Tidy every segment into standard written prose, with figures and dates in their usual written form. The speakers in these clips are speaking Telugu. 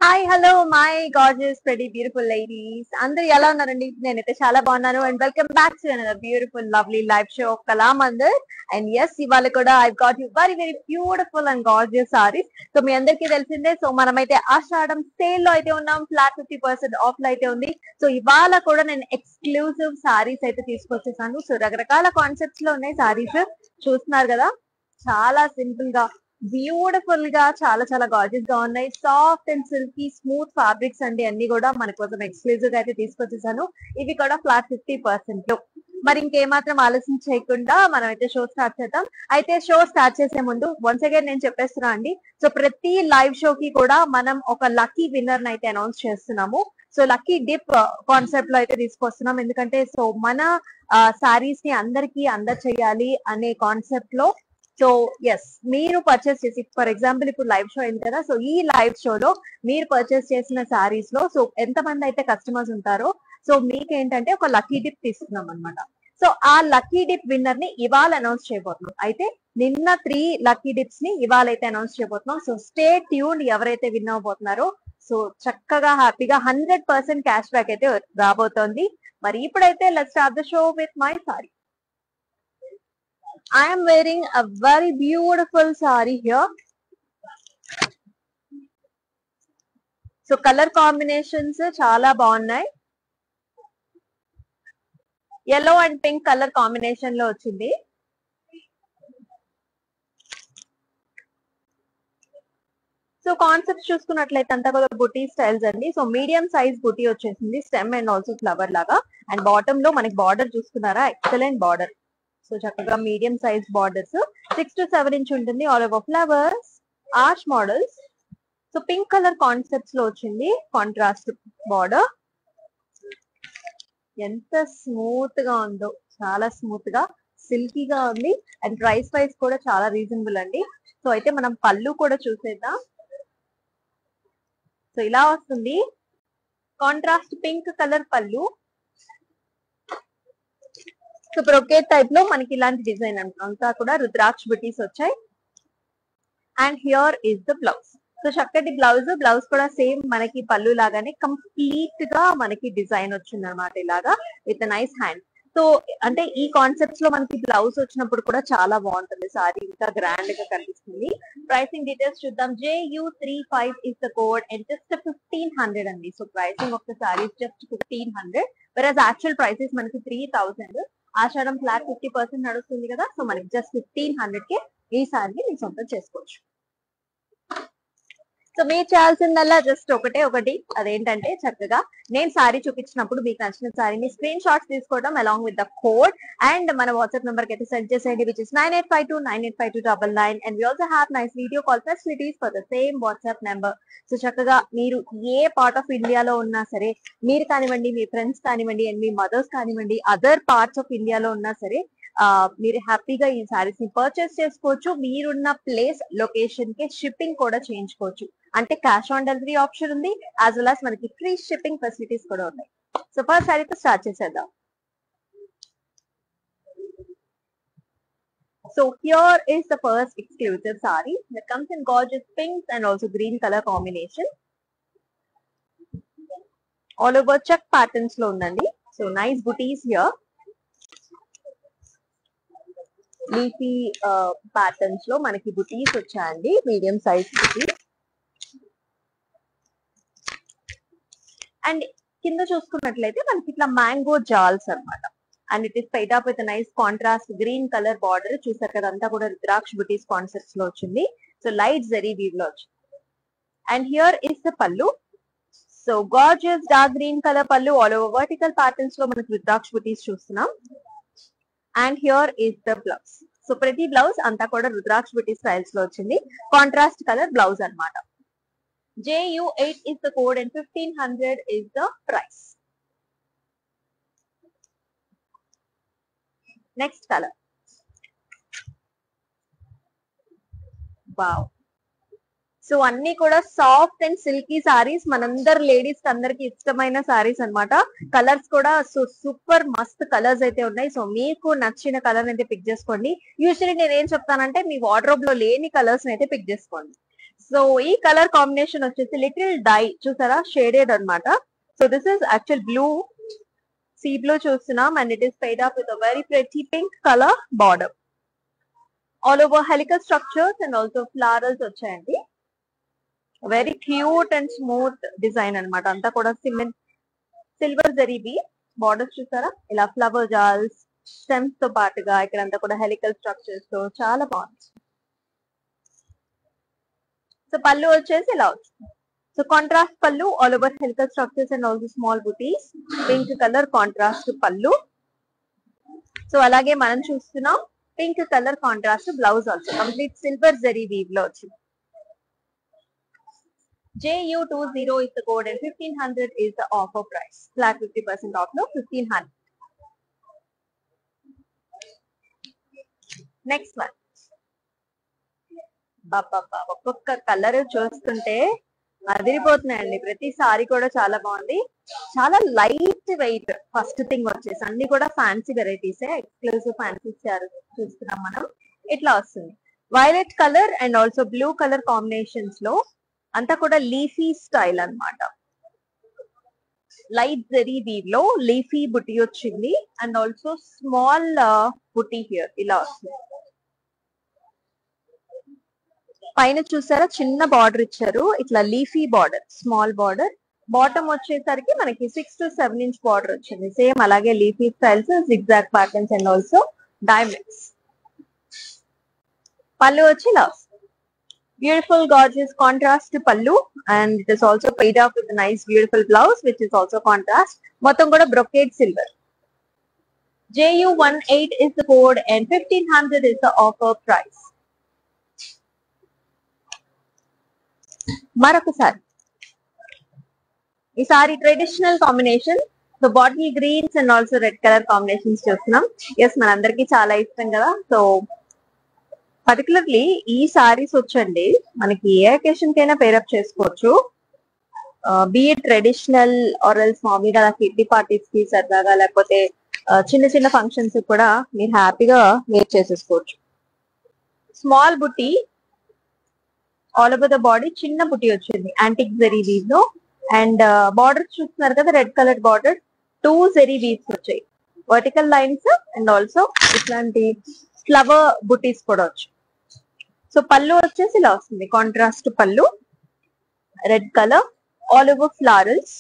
Hi hello my gorgeous pretty beautiful ladies అందరు ఎలా ఉన్నారండి? నేనైతే చాలా బాగున్నాను and welcome back to another beautiful lovely live show of Kalamandir. And yes, ఇవాళ కూడా I got you very very beautiful and gorgeous saris. So మీ అందరికీ తెలిసిందే, సో మనమైతే ఆషాఢం సేల్ లో అయితే ఉన్నాం, ఫ్లాట్ 50% ఆఫ్ లో అయితే ఉంది. సో ఇవాళ కూడా నేను ఎక్స్క్లూజివ్ సారీస్ అయితే తీసుకొచ్చేసాను. సో రకరకాల కాన్సెప్ట్స్ లో ఉన్నాయి సారీస్, చూస్తున్నారు కదా. చాలా సింపుల్ గా, బ్యూటిఫుల్ గా, చాలా చాలా గార్జియస్ గా ఉన్నాయి. Soft and silky smooth fabrics అండి, అన్ని కూడా మన కోసం ఎక్స్క్లూజివ్ గా అయితే తీసుకొచ్చేసాను. ఇవి కూడా ఫ్లాట్ 50% లో. మరి ఇంకేమాత్రం ఆలస్యం చేయకుండా మనం అయితే షో స్టార్ట్ చేద్దాం. అయితే షో స్టార్ట్ చేసే ముందు వన్స్ అగైన్ నేను చెప్పేస్తున్నా అండి, సో ప్రతి లైవ్ షోకి కూడా మనం ఒక లక్కీ విన్నర్ అయితే అనౌన్స్ చేస్తున్నాము. సో లక్కీ డిప్ కాన్సెప్ట్ లో అయితే తీసుకొస్తున్నాం, ఎందుకంటే సో మన సారీస్ ని అందరికీ అందచేయాలి అనే కాన్సెప్ట్ లో. సో ఎస్, మీరు పర్చేస్ చేసి, ఫర్ ఎగ్జాంపుల్ ఇప్పుడు లైవ్ షో అయింది కదా, సో ఈ లైవ్ షోలో మీరు పర్చేస్ చేసిన సారీస్ లో సో ఎంత మంది అయితే కస్టమర్స్ ఉంటారో, సో మీకేంటంటే ఒక లక్కీ డిప్ తీసుకున్నాం అనమాట. సో ఆ లక్కీ డిప్ విన్నర్ ని ఇవాళ అనౌన్స్ చేయబోతున్నాం. అయితే నిన్న 3 లక్కీ డిప్స్ ని ఇవాళ అయితే అనౌన్స్ చేయబోతున్నాం. సో స్టే ట్యూన్, ఎవరైతే విన్ అవబోతున్నారో సో చక్కగా హ్యాపీగా 100% క్యాష్ బ్యాక్ అయితే రాబోతోంది. మరి ఇప్పుడైతే let's start the show with my sorry. I am wearing a very beautiful saree here. So colour combinations చాలా బాగున్నాయి. yellow and pink colour combination లో వచ్చింది. సో కాన్సెప్ట్ చూసుకున్నట్లయితే అంతా కూడా బుటీ స్టైల్స్ అండి. సో మీడియం సైజ్ బుటీ వచ్చేసింది, స్టెమ్ అండ్ ఆల్సో ఫ్లవర్ లాగా. అండ్ బాటమ్ లో మనకి బార్డర్ చూసుకున్నారా, ఎక్సలెంట్ బార్డర్. సో చక్కగా medium size borders 6 to 7 inch ఉంటుంది. All over flowers, arch models. So pink colour concepts లో వచ్చింది, కాంట్రాస్ట్ బార్డర్. ఎంత స్మూత్ గా ఉందో, చాలా స్మూత్ గా సిల్కీగా ఉంది. అండ్ ప్రైస్ వైజ్ కూడా చాలా రీజనబుల్ అండి. సో అయితే మనం పళ్ళు కూడా చూసేద్దాం. సో ఇలా వస్తుంది, కాంట్రాస్ట్ పింక్ కలర్ పళ్ళు. సో బ్రొకేట్ టైప్ లో మనకి ఇలాంటి డిజైన్ అంతా కూడా రుద్రాక్ష బుటీస్ వచ్చాయి. And here is the blouse. So చక్కటి బ్లౌజ్ కూడా సేమ్ మనకి పళ్ళు లాగానే కంప్లీట్ గా మనకి డిజైన్ వచ్చింది అనమాట, ఇలాగా విత్ నైస్ హ్యాండ్. సో అంటే ఈ కాన్సెప్ట్స్ లో మనకి బ్లౌజ్ వచ్చినప్పుడు కూడా చాలా బాగుంటుంది, సారీ ఇంకా గ్రాండ్ గా కనిపిస్తుంది. ప్రైసింగ్ డీటెయిల్స్ చూద్దాం. JU35 is the code and just 1500 అండి. So pricing of the sorry just 1500, వెరాజ్ యాక్చువల్ ప్రైసెస్ మనకి 3000. ఆషాఢం ఫ్లాట్ 50% నడుస్తుంది కదా, సో మనకి జస్ట్ 1500 కి ఈ సారీని మీరు సొంతం చేసుకోవచ్చు. సో మీరు చేయాల్సిందల్లా జస్ట్ ఒకటి, అదేంటంటే చక్కగా నేను సారీ చూపించినప్పుడు మీకు నచ్చిన సారీని స్క్రీన్ షాట్స్ తీసుకోవడం along with the code and మన వాట్సాప్ నెంబర్ కి అయితే సెండ్ చేసేయండి, which is 9852985299. And we also have nice video call facilities for the same WhatsApp number. So చక్కగా మీరు ఏ పార్ట్ ఆఫ్ ఇండియాలో ఉన్నా సరే, మీరు కానివ్వండి, మీ ఫ్రెండ్స్ కానివ్వండి, అండ్ మీ మదర్స్ కానివ్వండి, అదర్ పార్ట్స్ ఆఫ్ ఇండియాలో ఉన్నా సరే, మీరు హ్యాపీగా ఈ సారీస్ ని పర్చేస్ చేసుకోవచ్చు. మీరున్న ప్లేస్ లొకేషన్ కి షిప్పింగ్ కూడా చేయించుకోవచ్చు. అంటే క్యాష్ ఆన్ డెలివరీ ఆప్షన్ ఉంది, యాజ్ వెల్ as మనకి ఫ్రీ షిప్పింగ్ ఫెసిలిటీస్ కూడా ఉన్నాయి. సో ఫస్ట్ సారీతో స్టార్ట్ చేసేద్దాం. So here is the first exclusive saree that comes in gorgeous pinks and also green color combination. All over check patterns లో ఉందండి. So nice booties here. Leafy patterns లో మనకి బుటీస్ వచ్చాయండి, మీడియం సైజ్ బుటీస్. అండ్ కింద చూసుకున్నట్లయితే మనకి ఇట్లా మ్యాంగో జాల్స్ అన్నమాట. And it is paired up with nice contrast green colour border. చూసారు కదా, అంతా కూడా రుద్రాక్ష బుటీస్ కాన్సెప్ట్స్ లో వచ్చింది. సో లైట్ జరీ వీవ్ లో వచ్చింది. అండ్ హియర్ ఇస్ ద పళ్ళు. So gorgeous dark green colour pallu, all over vertical patterns లో మనకి రుద్రాక్ష బుటీస్ చూస్తున్నాం. And here is the blouse. So ప్రతి బ్లౌజ్ అంతా కూడా రుద్రాక్ష బుటీ స్టైల్స్ లో వచ్చింది, కాంట్రాస్ట్ కలర్ బ్లౌజ్ అన్నమాట. JU8 is the code and 1500 is the price. Next color. Wow. So అన్ని కూడా సాఫ్ట్ అండ్ సిల్కీ సారీస్, మనందరు లేడీస్ అందరికి ఇష్టమైన సారీస్ అన్నమాట. కలర్స్ కూడా సో సూపర్ మస్త్ కలర్స్ అయితే ఉన్నాయి. సో మీకు నచ్చిన కలర్ అయితే పిక్ చేసుకోండి. యూజువల్లీ నేను ఏం చెప్తానంటే, మీ వార్డ్రోబ్ లో లేని కలర్స్ అయితే పిక్ చేసుకోండి. సో ఈ కలర్ కాంబినేషన్ వచ్చేసి లిటిల్ డై చూసారా, షేడెడ్ అన్నమాట. So this is actual blue, sea blue చూస్తున్నాం, and it is paired up with very pretty pink colour border. All over helical structures and also florals వచ్చాయండి. Very cute and smooth design అన్నమాట. అంతా కూడా సిల్వర్ జరీబీ బార్డర్స్ చూసారా, ఇలా ఫ్లవర్ జాల్స్ స్టెమ్స్ తో పాటుగా ఇక్కడంతా కూడా హెలికల్ స్ట్రక్చర్స్ తో చాలా బాగుంది. సో పళ్ళు వచ్చేసి ఇలా వచ్చింది. సో కాంట్రాస్ట్ పళ్ళు, all over helical structures and also small బుటీస్, పింక్ కలర్ కాంట్రాస్ట్ పళ్ళు. సో అలాగే మనం చూస్తున్నాం pink colour contrast blouse also complete silver zari weave లో వచ్చింది. JU20 is the code and 1500 is the offer price. Flat 50% off no 1500. Next one. ఒక్కొక్క కలర్ చూస్తుంటే అదిరిపోతున్నాయండి. ప్రతి సారీ కూడా చాలా బాగుంది, చాలా లైట్ వెయిట్. ఫస్ట్ థింగ్ వచ్చేసి అన్ని కూడా ఫ్యాన్సీ వెరైటీస్, ఎక్స్క్లూజివ్ ఫ్యాన్సీ చూస్తున్నాం మనం. ఇట్లా వస్తుంది violet colour and also blue colour combinations లో, అంతా కూడా లీఫీ స్టైల్ అన్నమాట. లైట్ జరీ వీవ్ లో లీఫీ బుటీ వచ్చింది and also small buti here ఇలా వస్తుంది. పైన చూసారా చిన్న బార్డర్ ఇచ్చారు, ఇట్లా leafy border, small border. Bottom వచ్చేసరికి మనకి 6 to 7 inch బార్డర్ వచ్చింది. సేమ్ అలాగే leafy styles, zigzag patterns and also diamonds. పళ్ళు వచ్చి ఇలా వస్తుంది. Beautiful gorgeous contrast pallu, and it is also paid off with a nice beautiful blouse which is also contrast. Motham kuda brocade silver. JU18 is the code and 1500 is the offer price. Marokasari. This are traditional combination. So bottle greens and also red color combinations chustunam. Yes, manandarki chaala ishtam kada. So particularly ఈ సారీస్ వచ్చండి మనకి ఏ అకేషన్ కైనా పేరప్ చేసుకోవచ్చు. బీఇట్ ట్రెడిషనల్ ఆర్ ఎల్స్ మామూలుగా కిడ్డీ పార్టీస్ కి సరదాగా, లేకపోతే చిన్న చిన్న ఫంక్షన్స్ కూడా మీరు హ్యాపీగా వేర్ చేసేసుకోవచ్చు. Small buti all over the body, చిన్న బుటీ వచ్చింది యాంటిక్ జరీ వీవ్ లో. అండ్ బార్డర్ చూస్తున్నారు కదా, red colour border, 2 zari weaves వచ్చాయి, వర్టికల్ లైన్స్ అండ్ ఆల్సో ఇట్లాంటి ఫ్లవర్ బుటీస్ కూడా వచ్చాయి. సో పళ్ళు వచ్చేసి ఇలా వస్తుంది, కాంట్రాస్ట్ పళ్ళు, red colour, all over florals.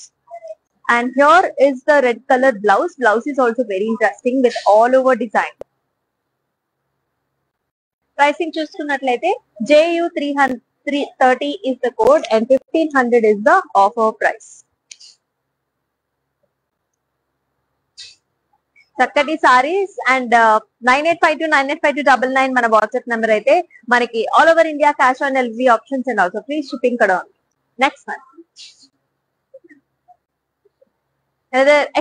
And here is the red colour blouse. Blouse is also very interesting with all over design. Pricing చూసుకున్నట్లయితే JU330 is the code and 1500 is the offer price. చక్కటి సారీస్ అండ్ 9852985299 మన వాట్సాప్ నెంబర్ అయితే మనకి all over India cash on delivery options and also free shipping కూడా ఉంది. Next one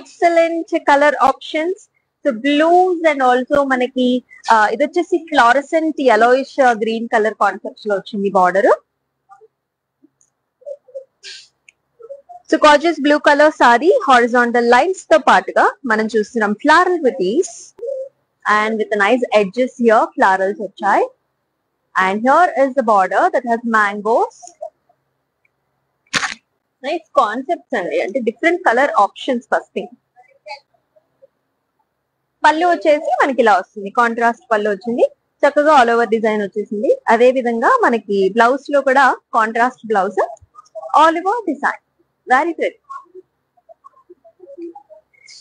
excellent colour options. So blues and also మనకి ఇది వచ్చేసి fluorescent yellowish green colour concepts లో వచ్చింది border. So gorgeous blue colour sari, horizontal lines తో పాటుగా మనం చూస్తున్నాం ఫ్లారల్ బుటీస్ and with nice edges here florals వచ్చాయి. And here is the border that has mangoes. Nice concepts అండి, అంటే different colour options. First thing పళ్ళు వచ్చేసి మనకి ఇలా వస్తుంది, కాంట్రాస్ట్ పళ్ళు వచ్చింది, చక్కగా ఆల్ ఓవర్ డిజైన్ వచ్చేసింది. అదే విధంగా మనకి బ్లౌజ్ లో కూడా contrast blouse, all over design. Very good.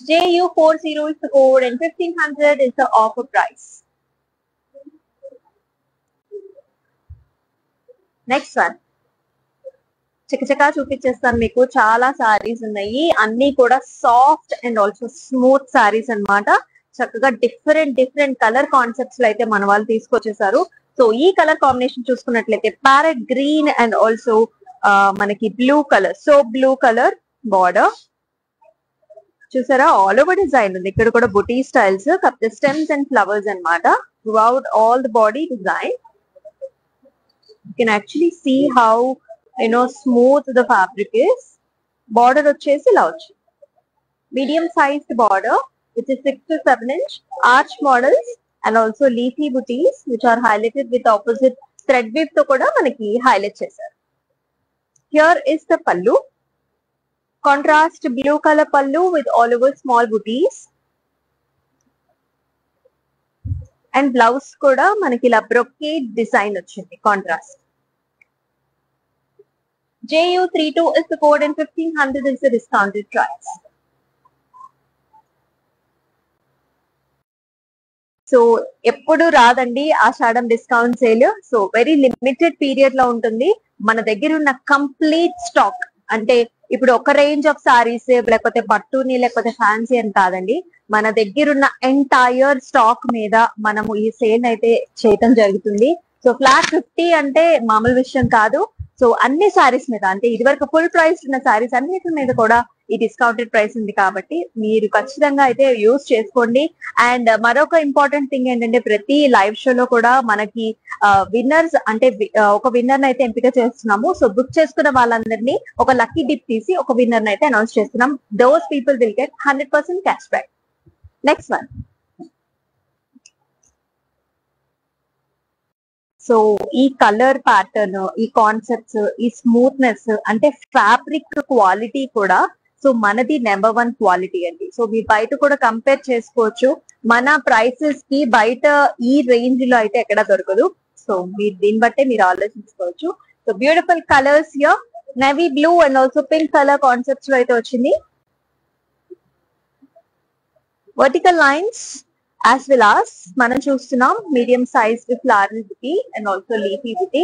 JU40 is the code and 1500 is the offer price. Next one. చకచకా చూపించేస్తాను మీకు. చాలా సారీస్ ఉన్నాయి, అన్ని కూడా soft and also smooth saris అన్నమాట. చక్కగా డిఫరెంట్ కలర్ కాన్సెప్ట్స్ లో అయితే మన వాళ్ళు తీసుకొచ్చేసారు. సో ఈ కలర్ కాంబినేషన్ చూసుకున్నట్లయితే ప్యారెట్ గ్రీన్ అండ్ ఆల్సో మనకి blue colour, so blue colour border చూసారా, ఆల్ ఓవర్ డిజైన్ ఉంది. ఇక్కడ కూడా బుటీ స్టైల్స్, కాకపోతే స్టెమ్స్ అండ్ ఫ్లవర్స్ అన్నమాట throughout all the body design. You can actually see how smooth the fabric is. Border వచ్చేసి ఇలా వచ్చింది, medium sized border which is 6 to 7 inch, arch models and also leafy booties which are highlighted with opposite thread weave తో కూడా మనకి హైలైట్ చేశారు. Here is the pallu. Contrast blue color pallu with all over small booties. And blouse kuda manaki ila brocade design ochindi contrast. JU32 is the code and 1500 is the discounted price. So ఎప్పుడు రాదండి Ashadam discount sale. So very limited period లో ఉంటుంది. మన దగ్గర ఉన్న కంప్లీట్ స్టాక్, అంటే ఇప్పుడు ఒక రేంజ్ ఆఫ్ సారీస్ లేకపోతే పట్టుని లేకపోతే ఫ్యాన్సీ అని కాదండి, మన దగ్గర ఉన్న ఎంటైర్ స్టాక్ మీద మనము ఈ సేల్ అయితే చేయటం జరుగుతుంది. సో ఫ్లాట్ 50 అంటే మామూలు విషయం కాదు. సో అన్ని సారీస్ మీద, అంటే ఇదివరకు ఫుల్ ప్రైస్ ఉన్న సారీస్ అన్నిటి మీద కూడా ఈ డిస్కౌంటెడ్ ప్రైస్ ఉంది కాబట్టి మీరు ఖచ్చితంగా అయితే యూజ్ చేసుకోండి. అండ్ మరొక ఇంపార్టెంట్ థింగ్ ఏంటంటే ప్రతి లైవ్ షోలో కూడా మనకి విన్నర్స్, అంటే ఒక విన్నర్ అయితే ఎంపిక చేస్తున్నాము. సో బుక్ చేసుకున్న వాళ్ళందరినీ ఒక లక్కీ డిప్ తీసి ఒక విన్నర్ అయితే అనౌన్స్ చేస్తున్నాం. Those people will get 100% cash back. Next one. So ఈ కలర్ ప్యాటర్న్, ఈ కాన్సెప్ట్స్, ఈ స్మూత్నెస్, అంటే ఫ్యాబ్రిక్ క్వాలిటీ కూడా సో మనది నెంబర్ 1 క్వాలిటీ అండి. సో మీరు బయట కూడా కంపేర్ చేసుకోవచ్చు. మన ప్రైసెస్ కి బయట ఈ రేంజ్ లో అయితే ఎక్కడ దొరకదు. సో మీరు దీన్ని బట్టే మీరు ఆలోచించుకోవచ్చు. So beautiful colours here, navy blue and also pink colour concepts లో అయితే వచ్చింది. Vertical lines as well as మనం చూస్తున్నాం మీడియం సైజ్ ఫ్లారల్ బుటీ అండ్ ఆల్సో లీఫీ బుటీ.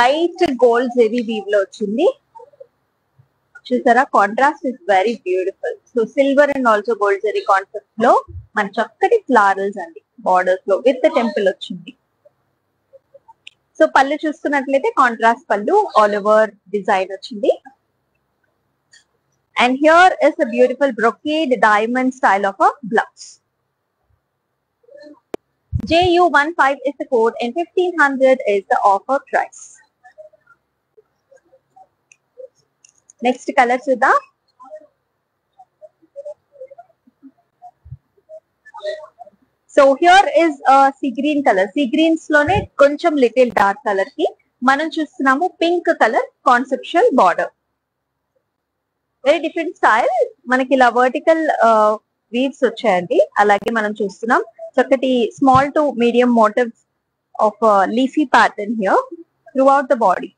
లైట్ గోల్డ్ జెరీ వీవ్ లో వచ్చింది. చూసారా, contrast is very beautiful. So silver and also gold zari concept లో మన చక్కటి ఫ్లారల్స్ అండి బార్డర్స్ లో విత్ టెంపుల్ వచ్చింది. సో పళ్ళు చూస్తున్నట్లయితే కాంట్రాస్ట్ పళ్ళు, ఆల్ ఓవర్ డిజైన్ వచ్చింది. And here is a beautiful brocade diamond style of a blouse. JU15 is the code and 1500 is the offer price. Next color Sudha. So here is a sea green color. Sea greens lone koncham little dark color ki manam chustunamu pink color conceptual border. Very different style. మనకి ఇలా వర్టికల్ వీవ్స్ వచ్చాయండి. అలాగే మనం చూస్తున్నాం చక్కటి small to medium motifs of leafy pattern here through out the body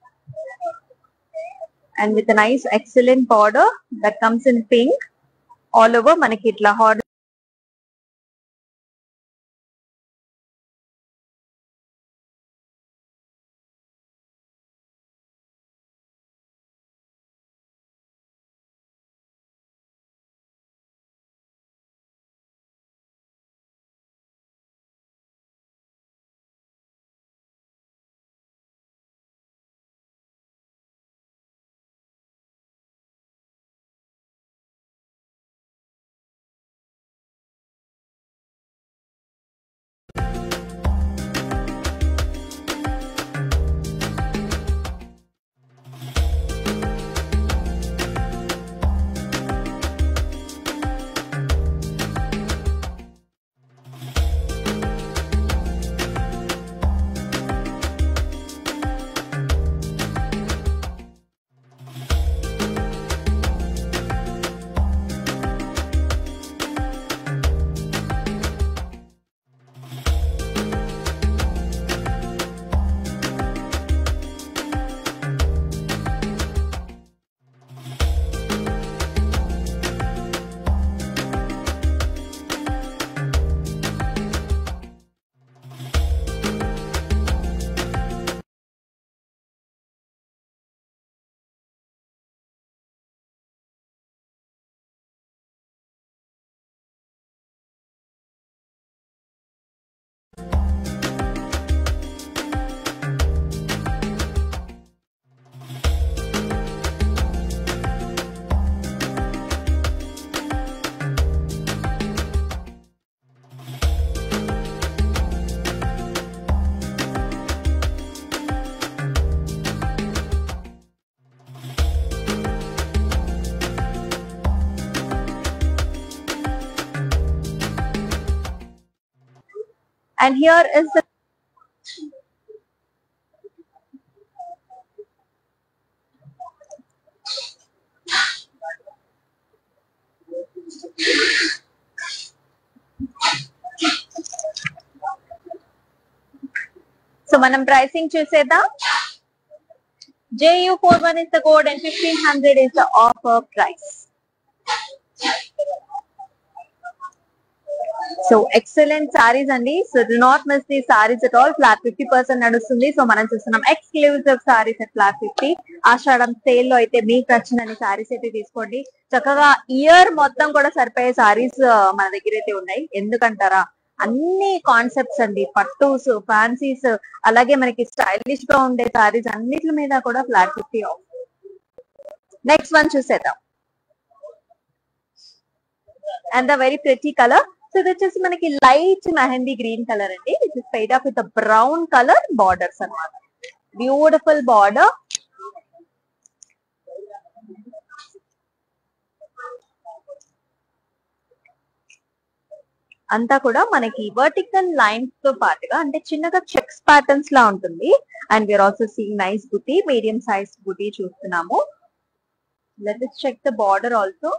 and with nice excellent border that comes in pink all over. మనకి ఇట్లా hard and here is the మనం ప్రైసింగ్ చూసేద్దాం. JU41 is the code and 1500 is the offer price. So excellent sarees andi. So do not miss these sarees at all. Flat 50% nadustundi. So manam chustunam exclusive sarees at flat 50. Ashadam sale lo aithe meeku nachinani sarees aithe teeskondi. Chakkaga year mottham kuda sarpaye sarees mana daggara aithe unnai. Endukantara అన్ని కాన్సెప్ట్స్ అండి, పట్టూస్, ఫ్యాన్సీస్, అలాగే మనకి స్టైలిష్ గా ఉండే సారీస్ అన్నిటి మీద కూడా ఫ్లాట్ 50 ఆఫ్. నెక్స్ట్ వన్ చూసేద్దాం. And the very pretty colour. So ఇది వచ్చేసి మనకి లైట్ మెహందీ గ్రీన్ కలర్ అండి. It is paired off with brown colour borders అన్నమాట. Beautiful border. అంతా కూడా మనకి వర్టికల్ లైన్స్ తో పాటుగా అంటే చిన్నగా చెక్స్ ప్యాటర్న్స్ లా ఉంటుంది. And we're also seeing nice బుటీ, మీడియం సైజ్ బుటీ చూస్తున్నాము. Let us check the border also.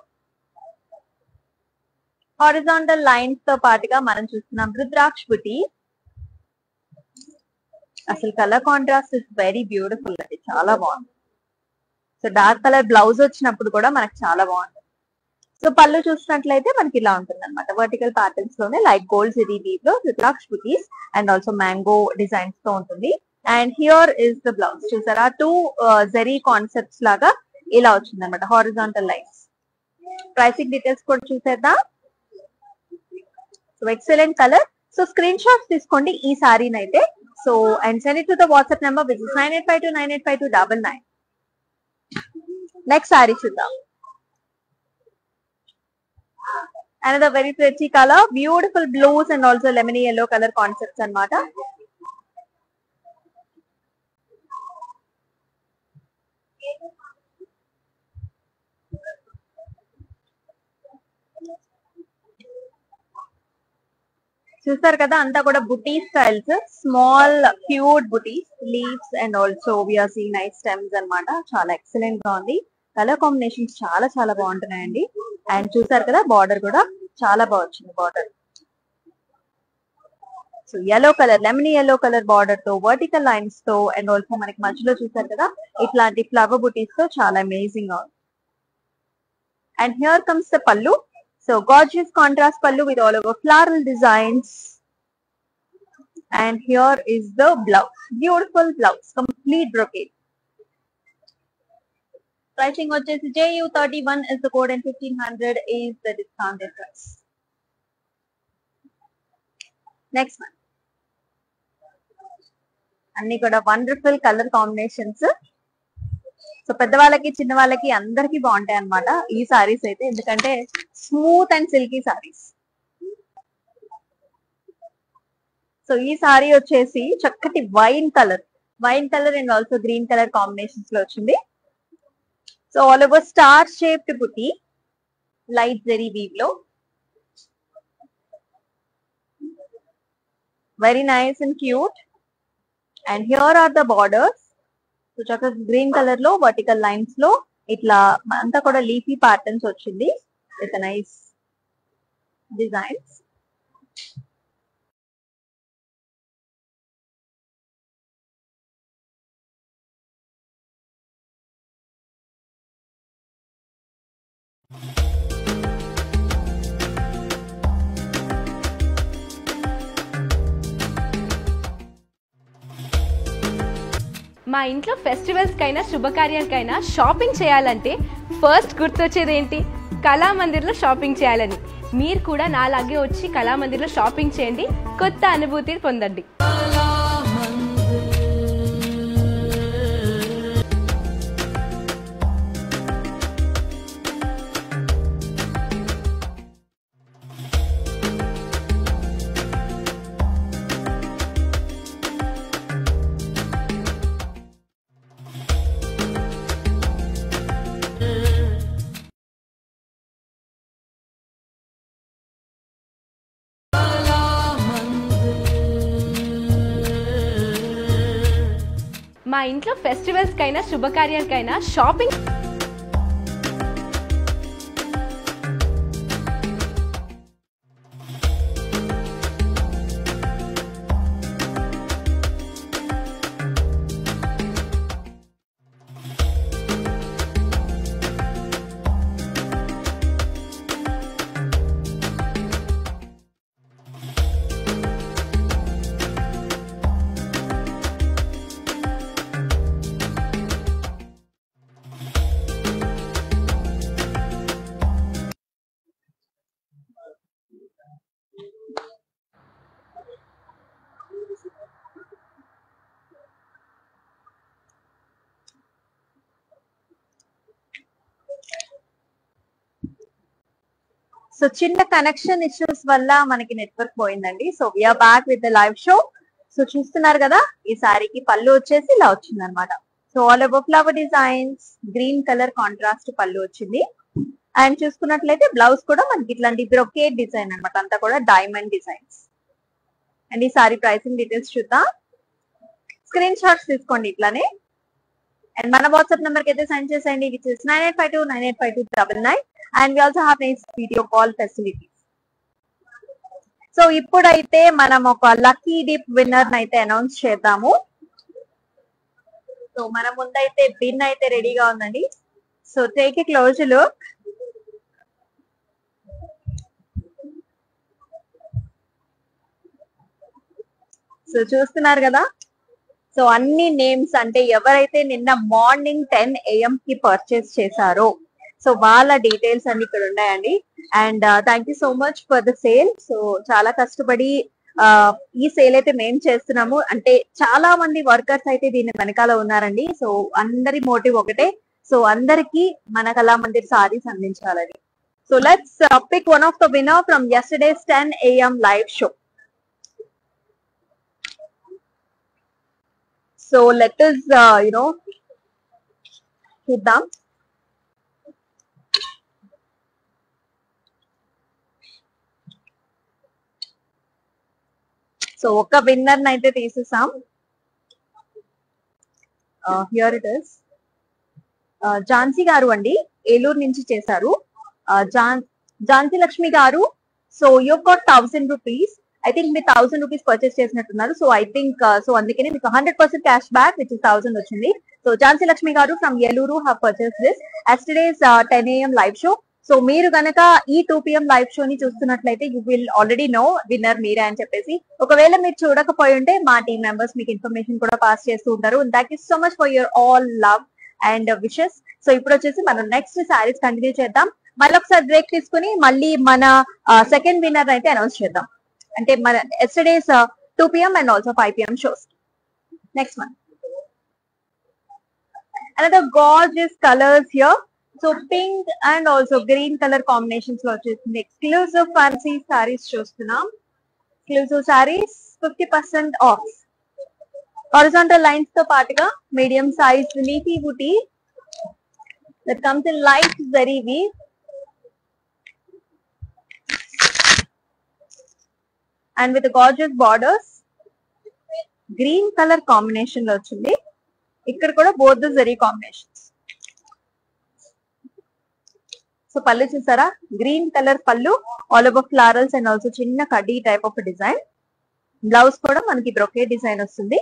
Horizontal lines తో పాటుగా మనం చూస్తున్నాం రుద్రాక్ష బుటీ. అసలు colour contrast is very beautiful అండి, చాలా బాగుంది. సో డార్క్ కలర్ బ్లౌజ్ వచ్చినప్పుడు కూడా మనకు చాలా బాగుంది. సో పళ్ళు చూసినట్లయితే మనకి ఇలా ఉంటుంది అనమాట. వర్టికల్ ప్యాటర్న్స్ లోనే లైక్ గోల్డ్ జరీ వీవ్ లో రుద్రాక్ష బుటీస్ అండ్ ఆల్సో మ్యాంగో డిజైన్స్ తో ఉంటుంది. And here is the blouse. చూసారా, 2 జరీ కాన్సెప్ట్స్ లాగా ఇలా వచ్చింది అనమాట, హారిజాంటల్ లైన్స్. ప్రైసింగ్ డీటెయిల్స్ కూడా చూసేద్దాం. So excellent colour. So screen shots తీసుకోండి ఈ సారీని అయితే. So and send it to the WhatsApp number which is 9852985299. Next sorry చూద్దాం. Another very pretty color, beautiful blues and also lemony yellow color concepts anamata. చూస్తారు కదా, అంతా కూడా బుటీ స్టైల్స్, స్మాల్ క్యూట్ బుటీస్, leaves and also we are seeing nice stems అన్నమాట. చాలా ఎక్సలెంట్ గా ఉంది. కలర్ కాంబినేషన్స్ చాలా చాలా బాగుంటున్నాయండి. అండ్ చూసారు కదా, బార్డర్ కూడా చాలా బాగా వచ్చింది border. So yellow colour, lemony yellow colour border తో, వర్టికల్ లైన్స్ తో అండ్ ఆల్సో మనకి మధ్యలో చూసారు కదా ఇట్లాంటి ఫ్లవర్ బుటీస్ తో చాలా అమేజింగ్ గా ఉంది. అండ్ హియర్ కమ్స్ ద పల్లు. సో గార్జియస్ కాంట్రాస్ట్ పల్లు with all over floral designs. And here is the blouse, beautiful blouse, complete brocade. Pricing వచ్చేసి JU31 is the code and 1500 is the discounted price. Next one. అన్ని కూడా వండర్ఫుల్ కలర్ కాంబినేషన్స్. సో పెద్దవాళ్ళకి చిన్న వాళ్ళకి అందరికి బాగుంటాయి అన్నమాట ఈ సారీస్ అయితే, ఎందుకంటే smooth and silky saris. So ఈ సారీ వచ్చేసి చక్కటి wine colour and also green colour combinations లో వచ్చింది. So all over star shaped booty, light zari weave lo, very nice and cute. And here are the borders. So chakka green color lo vertical lines lo itla anta kuda leafy patterns ochindi with a nice designs. మా ఇంట్లో ఫెస్టివల్స్ కైనా శుభకార్యాలకైనా షాపింగ్ చేయాలంటే ఫస్ట్ గుర్తొచ్చేది ఏంటి? కళామందిర్లో షాపింగ్ చేయాలని. మీరు కూడా నాలాగే వచ్చి కళామందిర్లో షాపింగ్ చేయండి, కొత్త అనుభూతి పొందండి. మా ఇంట్లో ఫెస్టివల్స్ కైనా శుభకార్యాలకైనా షాపింగ్ సో చిన్న కనెక్షన్ ఇష్యూస్ వల్ల మనకి నెట్వర్క్ పోయిందండి. So we're back with the live show. So చూస్తున్నారు కదా, ఈ సారీకి పళ్ళు వచ్చేసి ఇలా వచ్చింది అనమాట. So all over flower designs, green colour contrast పళ్ళు వచ్చింది. అండ్ చూసుకున్నట్లయితే బ్లౌజ్ కూడా మనకి ఇట్లాంటి బ్రొకేట్ డిజైన్ అనమాట, అంతా కూడా డైమండ్ డిజైన్స్. అండ్ ఈ సారీ ప్రైసింగ్ డీటెయిల్స్ చూద్దాం. స్క్రీన్ షాట్స్ తీసుకోండి ఇట్లానే. అండ్ మన వాట్సాప్ నెంబర్ కి అయితే సెండ్ చేసేయండి, which is 9852985299. And we also have nice video call facilities. So ఇప్పుడైతే మనం ఒక లక్కీ డిప్ విన్నర్ అయితే అనౌన్స్ చేద్దాము. సో మన ముందైతే బిన్ అయితే రెడీగా ఉందండి. So take a close look. So చూస్తున్నారు కదా, సో అన్ని నేమ్స్ అంటే ఎవరైతే నిన్న మార్నింగ్ 10 AM కి పర్చేస్ చేశారో సో వాళ్ళ డీటెయిల్స్ అన్ని ఇక్కడ ఉన్నాయండి. And thank you so much for the sale. So చాలా కష్టపడి ఈ సేల్ అయితే మేము చేస్తున్నాము. అంటే చాలా మంది వర్కర్స్ అయితే దీని వెనకాల ఉన్నారండి. సో అందరి మోటివ్ ఒకటే, సో అందరికి మన కళామందిర్ సారీస్ అందించాలని. So let's pick one of the winner from yesterday's 10 AM live show. So let us, చూద్దాం. సో ఒక విన్నర్ అయితే తీసేసాం. Here it is. ఝాన్సీ గారు అండి, ఏలూరు నుంచి చేశారు. ఝాన్సీ లక్ష్మి గారు, so you got 1000 rupees. I think మీరు 1000 రూపీస్ పర్చేస్ చేసినట్టున్నారు. సో ఐ థింక్ సో అందుకని మీకు 100% క్యాష్ బ్యాక్ విచ్ ఇస్ 1000 వచ్చింది. సో ఝాన్సీ లక్ష్మి గారు from Eluru have purchase this yesterday's 10 AM live show. So మీరు గనక ఈ 2 PM లైవ్ షోని చూస్తున్నట్లయితే you will already know winner మీరే అని చెప్పేసి. ఒకవేళ మీరు చూడకపోయి ఉంటే మా టీమ్ మెంబర్స్ మీకు ఇన్ఫర్మేషన్ కూడా పాస్ చేస్తూ ఉంటారు. Thank you so much for your all love and wishes. So ఇప్పుడు వచ్చేసి మనం నెక్స్ట్ సారీస్ కంటిన్యూ చేద్దాం. మళ్ళీ ఒకసారి బ్రేక్ తీసుకుని మళ్ళీ మన సెకండ్ విన్నర్ అయితే అనౌన్స్ చేద్దాం. అంటే మన యెస్టర్డేస్ 2 PM and also 5 PM shows. Next one, another gorgeous colors here. So pink and also green color combinations లో వచ్చేసింది. ఎక్స్క్లూజివ్ ఫ్యాన్సీ సారీస్ చూస్తున్నాం. Exclusive saris 50% off. Horizontal lines తో పాటుగా మీడియం సైజ్ లీఫీ బూటీ that comes in light zari weave. And with the gorgeous borders, green color combination లో వచ్చింది. ఇక్కడ కూడా both the zari combinations. So పళ్ళు చూసారా, green colour pallu, all over florals and also చిన్న కడ్డీ టైప్ ఆఫ్ డిజైన్. బ్లౌజ్ కూడా మనకి బ్రొకేట్ డిజైన్ వస్తుంది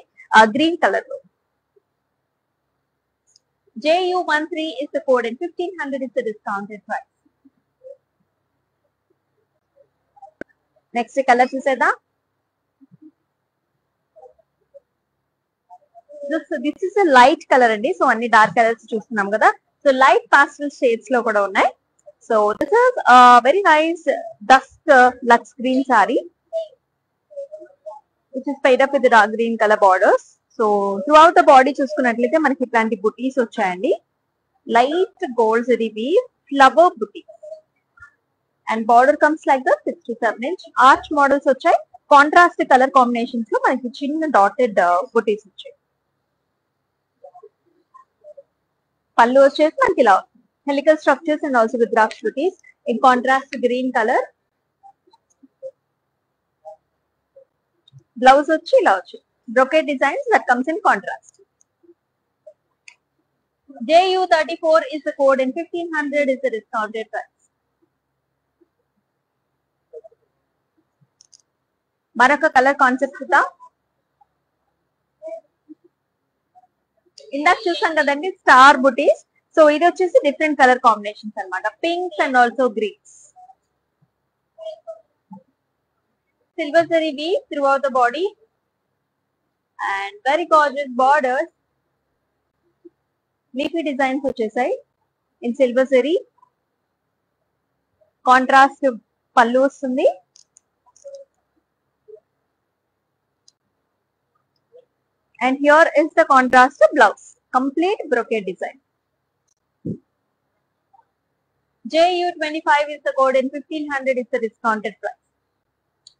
గ్రీన్ కలర్ లో. JU13 is the code and 1500 is the discounted price. Next colour చూసేదా. దిస్ ఇస్ లైట్ కలర్ అండి. సో అన్ని డార్క్ కలర్స్ చూస్తున్నాం కదా. సో లైట్ పాస్టల్ షేడ్స్ లో కూడా ఉన్నాయి. So this is very nice dust lux green sari which is paired up with dark green colour borders. So throughout the body చూసుకున్నట్లయితే మనకి ఇట్లాంటి బుటీస్ వచ్చాయండి. లైట్ గోల్డ్ ఇవి ఫ్లవర్ బుటీస్ and border comes like the 6 to 7 inch arch models వచ్చాయి. కాంట్రాస్ట్ కలర్ కాంబినేషన్స్ లో మనకి చిన్న డాటెడ్ బుటీస్ వచ్చాయి. పళ్ళు వచ్చేసి మనకి ఇలా helical structures and also with ద్రాక్ష బుటీస్ in contrast green colour. Blouse వచ్చి ఇలా వచ్చి brocade designs that comes in contrast. JU34 is the code and 1500 is the discounted price. మరొక కలర్ కాన్సెప్ట్ దా ఇందాక చూసాం కదండి స్టార్ బుటీస్. సో ఇది వచ్చేసి డిఫరెంట్ కలర్ కాంబినేషన్స్ అన్నమాట, pinks and also greens. Silver zari weave throughout the body and very gorgeous borders. Leafy designs వచ్చేసాయి ఇన్ సిల్వర్ జరీ. కాంట్రాస్ట్ పళ్ళు వస్తుంది. And here is the contrast blouse, complete brocade design. JU25 is the code and 1500 is the discounted price.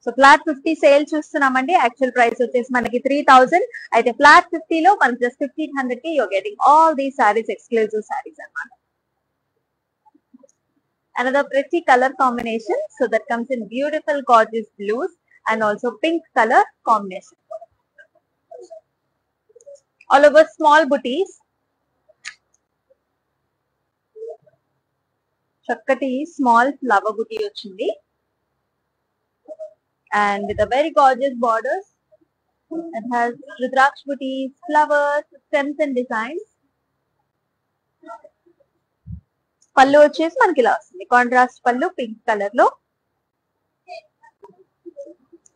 So flat 50 sale చూస్తున్నామండి. యాక్చువల్ ప్రైస్ వచ్చేసి మనకి 3000. అయితే ఫ్లాట్ 50 లో మనకి జస్ట్ 1500 కి you're getting all these saris, exclusive saris అన్నమాట. Another pretty color combination, so that comes in beautiful gorgeous blues and also pink color combination. All over small booties. చక్కటి స్మాల్ ఫ్లవర్ బుటీ వచ్చింది and with a very gorgeous borders. It has Rudraksh booties, flowers, stems and designs. పళ్ళు వచ్చేసి మనకి ఇలా వస్తుంది, కాంట్రాస్ట్ పళ్ళు పింక్ కలర్ లో.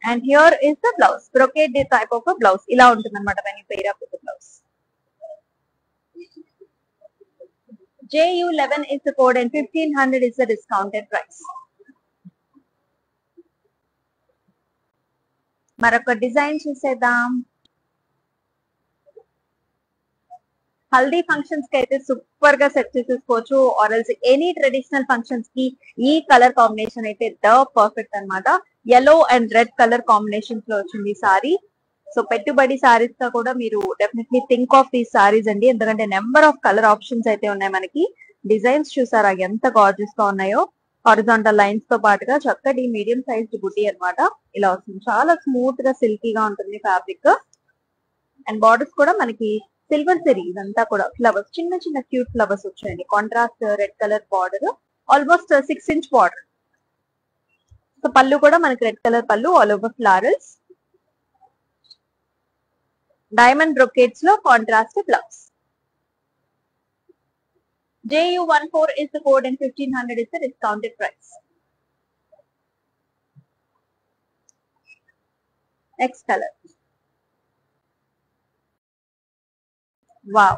And here is the blouse, brocade type of blouse ఇలా ఉంటుంది అనమాట. when you pair up with the blouse. JU11 is the code and 1500 is the discounted price. మరొక డిజైన్ చూసేద్దాం. హల్దీ ఫంక్షన్స్ కి అయితే సూపర్ గా సెట్ చేసేసుకోవచ్చు, or else any traditional functions కి ఈ కలర్ కాంబినేషన్ అయితే ద పర్ఫెక్ట్ అన్నమాట. yellow and red colour combinations లో వచ్చింది సారీ. సో పెట్టుబడి సారీస్ గా కూడా మీరు definitely think of these saris అండి, ఎందుకంటే నెంబర్ ఆఫ్ కలర్ ఆప్షన్స్ అయితే ఉన్నాయి మనకి. డిజైన్స్ చూసారా ఎంత గార్జియస్ గా ఉన్నాయో. హారిజాంటల్ లైన్స్ తో పాటుగా చక్కటి మీడియం సైజ్డ్ బుటీ అన్నమాట ఇలా వస్తుంది. చాలా స్మూత్ గా సిల్కీగా ఉంటుంది ఫ్యాబ్రిక్. అండ్ బార్డర్స్ కూడా మనకి సిల్వర్ జరీ, ఇదంతా కూడా ఫ్లవర్స్, చిన్న చిన్న క్యూట్ ఫ్లవర్స్ వచ్చాయండి. Contrast red colour border, almost 6 inch border. So pallu కూడా మనకి red colour pallu, all over florals, diamond brocades లో contrast blouse. JU14 is the code and 1500 is the discounted price. Next color. Wow,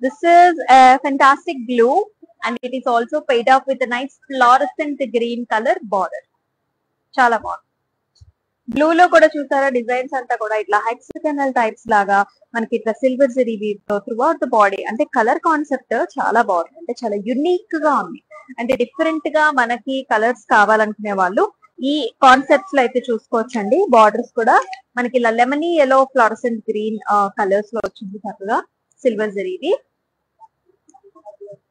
this is a fantastic blue and it is also paid up with a nice fluorescent green color border. Chala bagundi. Blue లో కూడా చూసారా డిజైన్స్ అంతా కూడా ఇట్లా హెక్సాగనల్ టైప్స్ లాగా మనకి ఇట్లా సిల్వర్ జరీ వీవ్ తో త్రూ అవుట్ ద బాడీ. అంటే కలర్ కాన్సెప్ట్ చాలా బాగుంది, అంటే చాలా యునిక్ గా ఉంది. అంటే డిఫరెంట్ గా మనకి కలర్స్ కావాలనుకునే వాళ్ళు ఈ కాన్సెప్ట్స్ లో అయితే చూసుకోవచ్చండి. బార్డర్స్ కూడా మనకి ఇలా lemony yellow fluorescent green colours లో వచ్చింది చక్కగా సిల్వర్ జరీది.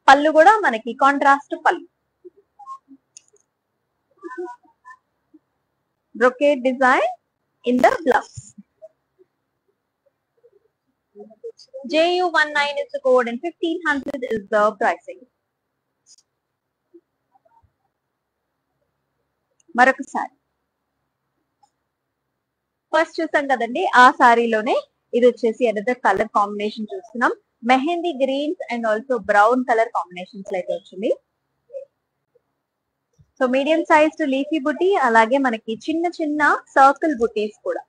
పళ్ళు కూడా మనకి కాంట్రాస్ట్ పళ్ళు, brocade design in the blouse. JU19 is the code and 1500 is the pricing. మరొకసారి ఫస్ట్ చూసాం కదండి, ఆ సారీలోనే ఇది వచ్చేసి అనదర్ కలర్ కాంబినేషన్ చూస్తున్నాం. Mehndi greens and also brown colour combinations అయితే వచ్చింది. సో మీడియం సైజ్డ్ లీఫీ బుటీ, అలాగే మనకి చిన్న చిన్న సర్కిల్ బుటీస్ కూడా.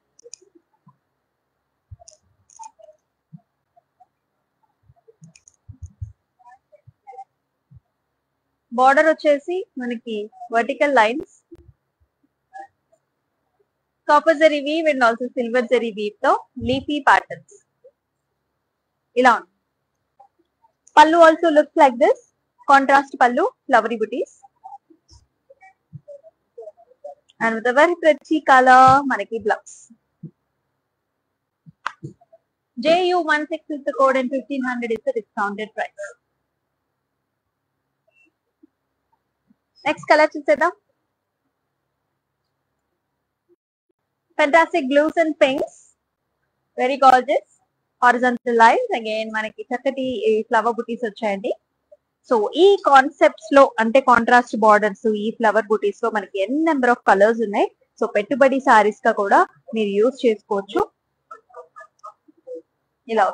బార్డర్ వచ్చేసి మనకి vertical lines, copper zari weave and also silver zari weave తో లీఫీ ప్యాటర్న్స్ ఇలా ఉంది. పళ్ళు also looks like this, contrast పళ్ళు, ఫ్లవరీ బుటీస్. And with a very pretty color manaki blouse. JU16 is the code and 1500 is the discounted price. Next color chusedam. Fantastic blues and pinks, very gorgeous. Horizontal lines, again manaki chakati flower booties vachayandi. So ఈ కాన్సెప్ట్స్ లో అంటే కాంట్రాస్ట్ బార్డర్స్, ఈ ఫ్లవర్ బుటీస్ లో మనకి ఎన్ నెంబర్ ఆఫ్ కలర్స్ ఉన్నాయి. సో పెట్టుబడి సారీస్ గా కూడా మీరు యూజ్ చేసుకోవచ్చు. ఇలా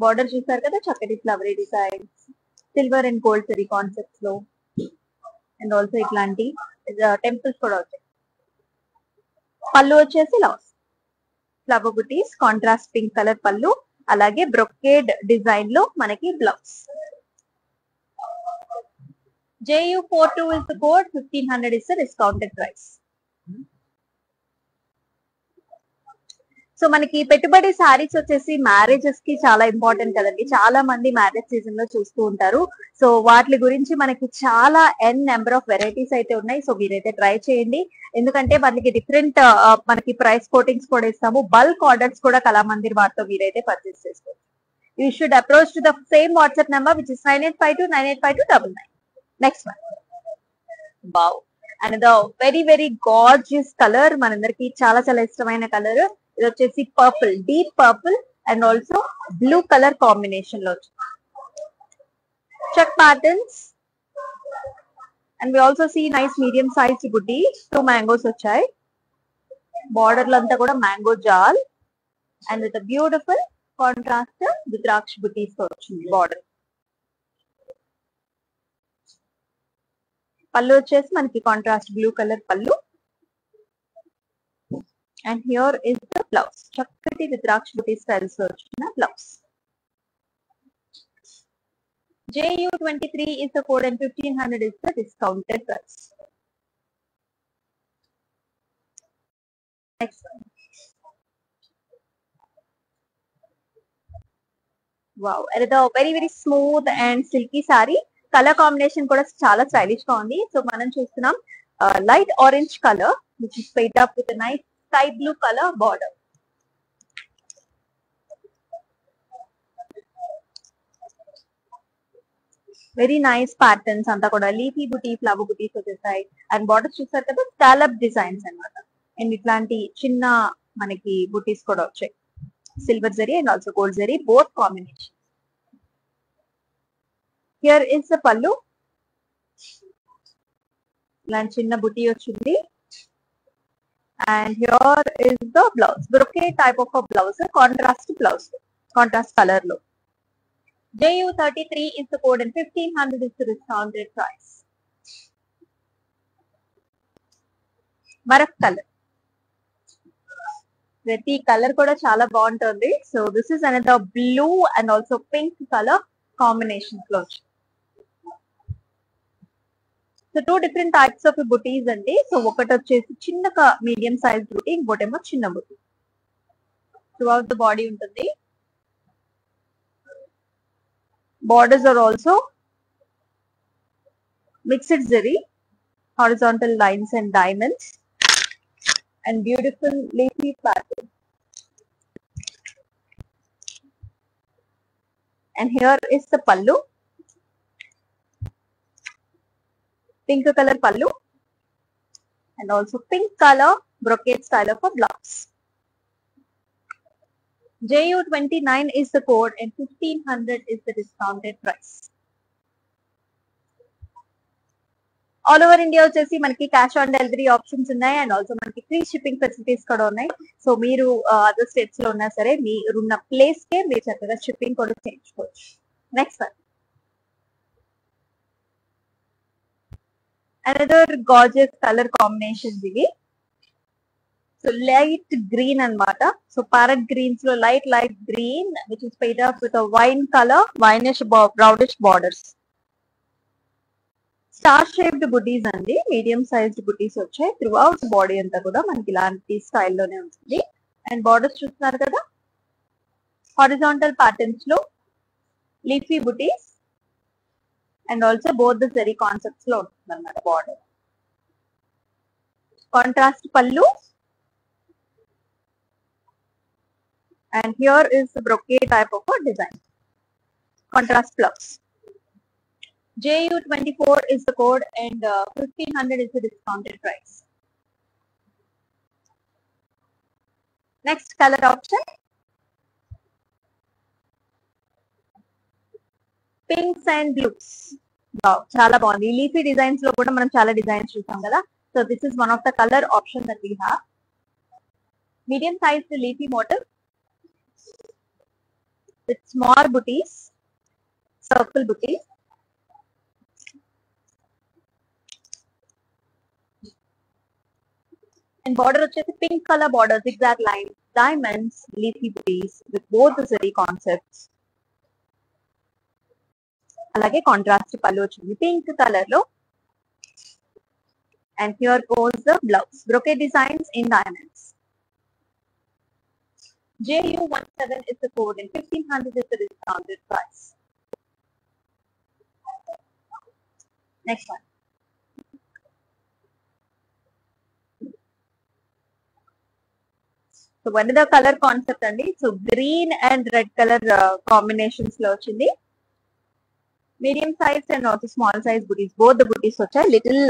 బార్డర్ చూసారు కదా, చక్కటి flowery designs, silver and gold zari concepts లో, అండ్ ఆల్సో ఇట్లాంటి టెంపుల్స్ కూడా వచ్చాయి. పళ్ళు వచ్చేసి ఇలా ఫ్లవర్ బుటీస్, కాంట్రాస్ట్ పింక్ కలర్ పళ్ళు, అలాగే బ్రొకేడ్ డిజైన్ లో మనకి blouse. JU42 is the code, 1500 is the discounted price. So మనకి పెట్టుబడి శారీస్ వచ్చేసి మ్యారేజెస్ కి చాలా ఇంపార్టెంట్ కదండి. చాలా మంది మ్యారేజ్ సీజన్ లో చూస్తూ ఉంటారు. సో వాటి గురించి మనకి చాలా నెంబర్ ఆఫ్ వెరైటీస్ అయితే ఉన్నాయి. సో మీరైతే ట్రై చేయండి. ఎందుకంటే మనకి డిఫరెంట్ మనకి ప్రైస్ కోటింగ్స్ కూడా ఇస్తాము. బల్క్ ఆర్డర్స్ కూడా కళామందిర్ వాటితో మీరైతే పర్చేస్ చేసుకోవచ్చు. You should approach to the same WhatsApp number which is 9852985299. Next one, wow, another very very gorgeous colour, మనందరికి చాలా చాలా ఇష్టమైన కలర్. ఇది వచ్చేసి purple, deep purple and also blue colour combination లో వచ్చింది. Check patterns and we also see nice medium size బుడ్డి. 2 మ్యాంగోస్ వచ్చాయి. బార్డర్ లో అంతా కూడా మ్యాంగో జాల్ and with beautiful contrast rudraksha బుటీస్ తో వచ్చింది బార్డర్. పళ్ళు వచ్చేసి మనకి contrast blue colour pallu. And here is the blouse, చక్కటి రుద్రాక్ష బుటీ స్టైల్స్ లో వచ్చిన blouse. JU23 is the code and 1500 is the discounted price. Next one. Wow, another very very smooth and silky saree. Colour combination కూడా చాలా స్టైలిష్ గా ఉంది. సో మనం చూస్తున్నాం light orange colour which is paid up with nice sky blue colour border. Very nice patterns అంతా కూడా లీఫీ బుటీ, ఫ్లవర్ బుటీస్ వచ్చేసాయి. అండ్ బార్డర్స్ చూసారు కదా, స్కాలప్ డిజైన్స్ అన్నమాట. అండ్ ఇట్లాంటి చిన్న మనకి బుటీస్ కూడా వచ్చాయి. Silver zari and also gold zari, both combination. Here is the పళ్ళు, ఇలాంటి చిన్న బుటీ వచ్చింది. And here is the blouse, బ్రొకే type of blouse, contrast blouse, contrast colour లో. JU33 is the code and 1500 is the discounted price. మరొక కలర్, ప్రతి కలర్ కూడా చాలా బాగుంటుంది. So this is another blue and also pink colour combination లో. సో 2 డిఫరెంట్ టైప్స్ ఆఫ్ బుటీస్ అండి. సో ఒకటి వచ్చేసి చిన్న మీడియం సైజ్ బుటీ, ఇంకోటేమో చిన్న బుటీ. త్రూఅవుట్ ద బాడీ ఉంటుంది. Borders are also mixed zari, horizontal lines and diamonds, and beautiful leafy pattern. And here is the pallu, pink color pallu, and also pink color brocade style of a blouse. JU29 is the code and 1500 is the discounted price. All over India వచ్చేసి మనకి క్యాష్ ఆన్ డెలివరీ ఆప్షన్స్ ఉన్నాయి. అండ్ ఆల్సో మనకి ఫ్రీ షిప్పింగ్ ఫెసిలిటీస్ కూడా ఉన్నాయి. సో మీరు అదర్ స్టేట్స్ లో ఉన్నా సరే మీరున్న ప్లేస్ కే మీరు చక్కగా షిప్పింగ్ కూడా చేయించుకోవచ్చు. Next one, another gorgeous colour combinations ఇవి. సో లైట్ గ్రీన్ అన్నమాట. సో ప్యారెట్ గ్రీన్స్ లో light green which is paid up with wine colour, winish brownish borders. Star shaped బుటీస్ అండి, మీడియం సైజ్డ్ బుటీస్ వచ్చాయి. త్రూ అవుట్ బాడీ అంతా కూడా మనకి ఇలాంటి స్టైల్లోనే ఉంటుంది. అండ్ బార్డర్స్ చూస్తున్నారు కదా, హారిజాంటల్ ప్యాటర్న్స్ లో leafy buttis and also both the zari concepts లో ఉంటుంది అన్నమాట బార్డర్. కాంట్రాస్ట్ పళ్ళు. And here is the brocade type of a design. Contrast blouse. JU24 is the code and 1500 is the discounted price. Next color option, pinks and blues. Wow, చాలా బాగుంది. లీఫీ డిజైన్స్ లో కూడా మనం చాలా డిజైన్స్ చూసాం కదా. So this is one of the color option that we have. Medium sized leafy motif with small booties, circle booties. And border వచ్చేసి pink color border, zigzag lines, diamonds, leafy booties with both the zari concepts. అలాగే కాంట్రాస్ట్ పళ్ళు వచ్చింది పింక్ కలర్ లో. And here goes the blouse, brocade designs in diamonds. JU17 is the code and 1500 is the discounted price. Next one. So another color concept అండి. So green and red color combinations లో వచ్చింది. Medium size and also small size booties. Both the booties వచ్చాయి. Little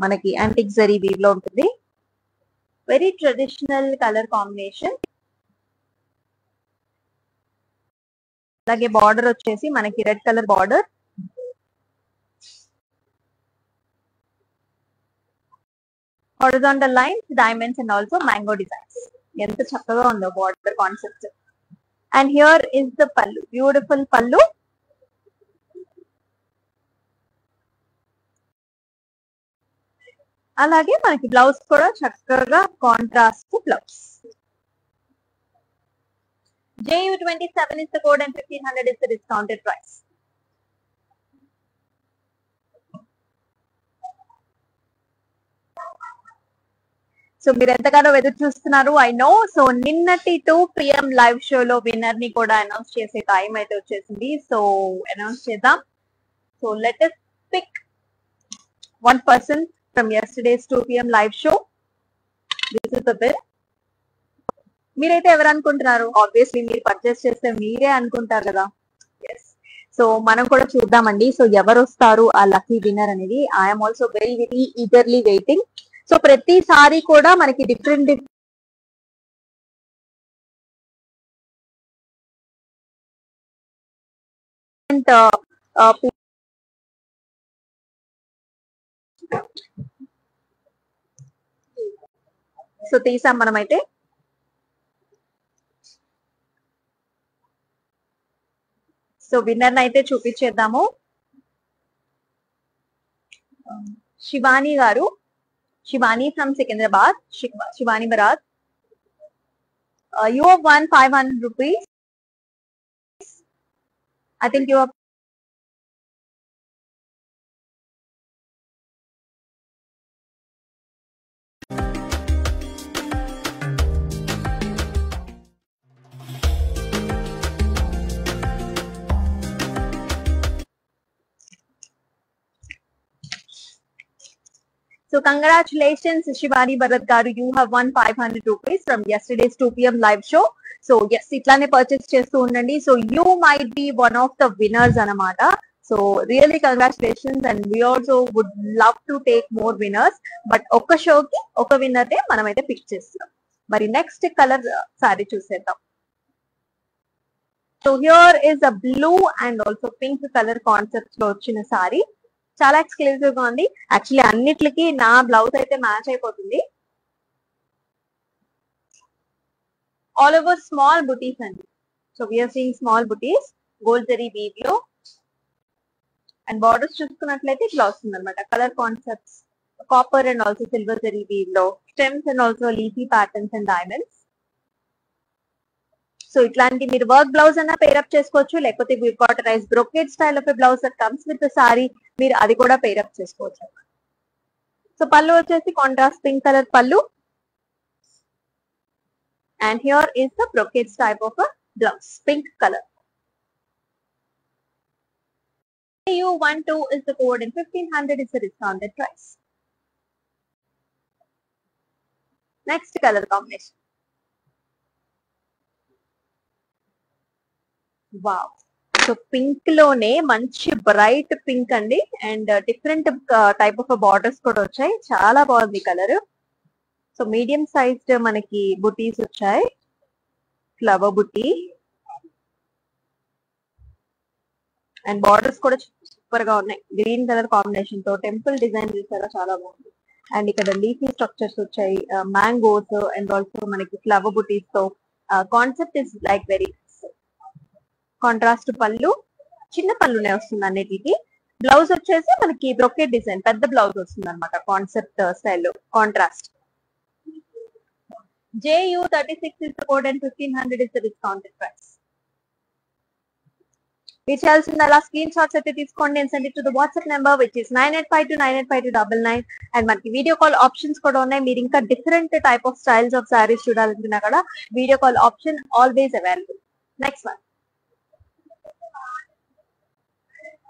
మనకి antique zari weave లో ఉంటుంది. Very traditional color combination. అలాగే బార్డర్ వచ్చేసి మనకి red colour border. Horizontal lines, diamonds and also mango designs. ఎంత చక్కగా ఉందో border concept. And here is the పల్లు, బ్యూటిఫుల్ పల్లు. అలాగే మనకి బ్లౌజ్ కూడా చక్కగా contrast blouse. JU27 is the code and 1500 is the discounted price. So మీరు ఎంతగానో ఎదురు చూస్తున్నారు, ఐ నో. సో నిన్నటి 2 PM లైవ్ షోలో విన్నర్ ని కూడా అనౌన్స్ చేసే టైం అయితే వచ్చేసింది. సో అనౌన్స్ చేద్దాం. So let us pick one person from yesterday's 2 PM live show. This is the bill. మీరైతే ఎవరు అనుకుంటున్నారు? ఆబ్వియస్లీ మీరు పర్చేస్ చేస్తే మీరే అనుకుంటారు కదా. ఎస్, సో మనం కూడా చూద్దామండి. సో ఎవరు వస్తారు ఆ లక్కీ విన్నర్ అనేది. I'm also very very eagerly waiting. So ప్రతిసారి కూడా మనకి డిఫరెంట్ సో తీసాం మనమైతే. సో విన్నర్ అయితే చూపించేద్దాము. శివాని గారు, Shivani from Secunderabad, Shivani Bharat. You have won 500 rupees. I think you have. So congratulations, Shivani Bharat garu. You have won 500 rupees from yesterday's 2 PM live show. So yes, itlane purchase chestu undandi. So you might be one of the winners anamata. So really congratulations, and we also would love to take more winners. But oka show ki oka winner te manamaithe pick chestam. Mari next color saree chuseddam. So here is a blue and also pink color concept lo vachina saree. చాలా ఎక్స్క్లూజివ్ గా ఉంది. యాక్చువల్లీ అన్నిటికి నా బ్లౌజ్ అయితే మ్యాచ్ అయిపోతుంది. ఆల్ ఓవర్ స్మాల్ బుటీస్ అండి. సో వీఆర్ సీయింగ్ స్మాల్ బుటీస్ గోల్డ్ జరీ వీవ్ లో. అండ్ బార్డర్స్ చూసుకున్నట్లయితే ఇట్లా వస్తుంది అనమాట. Colour concepts copper and also silver zari weave లో. Stems and also leafy patterns and diamonds. So ఇట్లాంటి మీరు వర్క్ బ్లౌజ్ అన్న పేరప్ చేసుకోవచ్చు, లేకపోతే కాటరైజ్ brocade style of blouse that comes with sari, మీరు అది కూడా పేరప్ చేసుకోవచ్చు. సో పళ్ళు వచ్చేసి contrast pink colour pallu. And here is the brocade type of blouse, pink colour. JU12 is the code and 1500 is the discounted price. Next color combination. Wow. So pink లోనే మంచి బ్రైట్ పింక్ అండి. And different type of borders కూడా వచ్చాయి. చాలా బాగుంది కలర్. సో మీడియం సైజ్డ్ మనకి బుటీస్ వచ్చాయి. ఫ్లవర్ బుటీ అండ్ బార్డర్స్ కూడా సూపర్ గా ఉన్నాయి. గ్రీన్ కలర్ కాంబినేషన్ తో టెంపుల్ డిజైన్ చేశారు, చాలా బాగుంది. అండ్ ఇక్కడ లీఫీ స్ట్రక్చర్స్ వచ్చాయి, మ్యాంగోస్ అండ్ ఆల్సో మనకి ఫ్లవర్ బుటీస్ తో. Concept is like very contrast పళ్ళు, చిన్న పళ్ళునే వస్తుంది అన్నిటికి. బ్లౌజ్ వచ్చేసి మనకి బ్రొకెట్ డిజైన్ పెద్ద బ్లౌజ్ వస్తుంది అనమాట, concept style contrast. JU36 is the code and 1500 is the discounted price. మీరు చేయాల్సింది అలా స్క్రీన్ షాట్స్ అయితే తీసుకోండి and send it to the WhatsApp number which is 9852985299 and మనకి వీడియో కాల్ ఆప్షన్స్ కూడా ఉన్నాయి. మీరు ఇంకా different type of styles of saris చూడాలనుకున్నా కూడా video call option always available. Next one,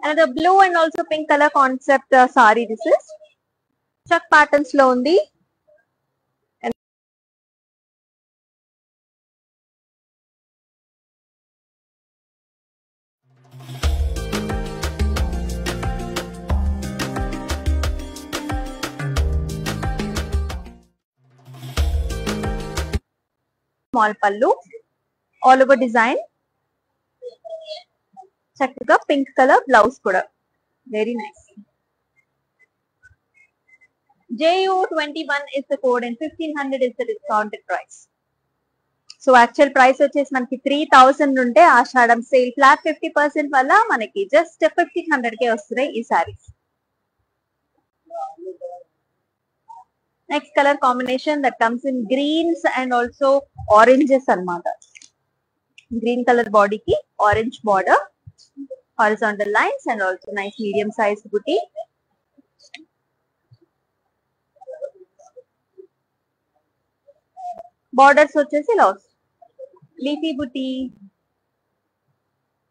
another blue and also pink color concept saree. This is chuck patterns lo undi. Small pallu, all over design. చక్కగా పింక్ కలర్ బ్లౌజ్ కూడా very nice. JU21 is the code and 1500 is the discounted price. So actual price వచ్చేసి మనకి 3000 ఉంటే ఆషాఢం సేల్ ఫ్లాట్ 50% వల్ల మనకి జస్ట్ 1500 కే వస్తున్నాయి ఈ saris. Next colour combination that comes in greens and also oranges అన్నమాట. గ్రీన్ కలర్ బాడీకి orange border, horizontal lines and also nice medium sized booty. Borders వచ్చేసి loss leafy booty,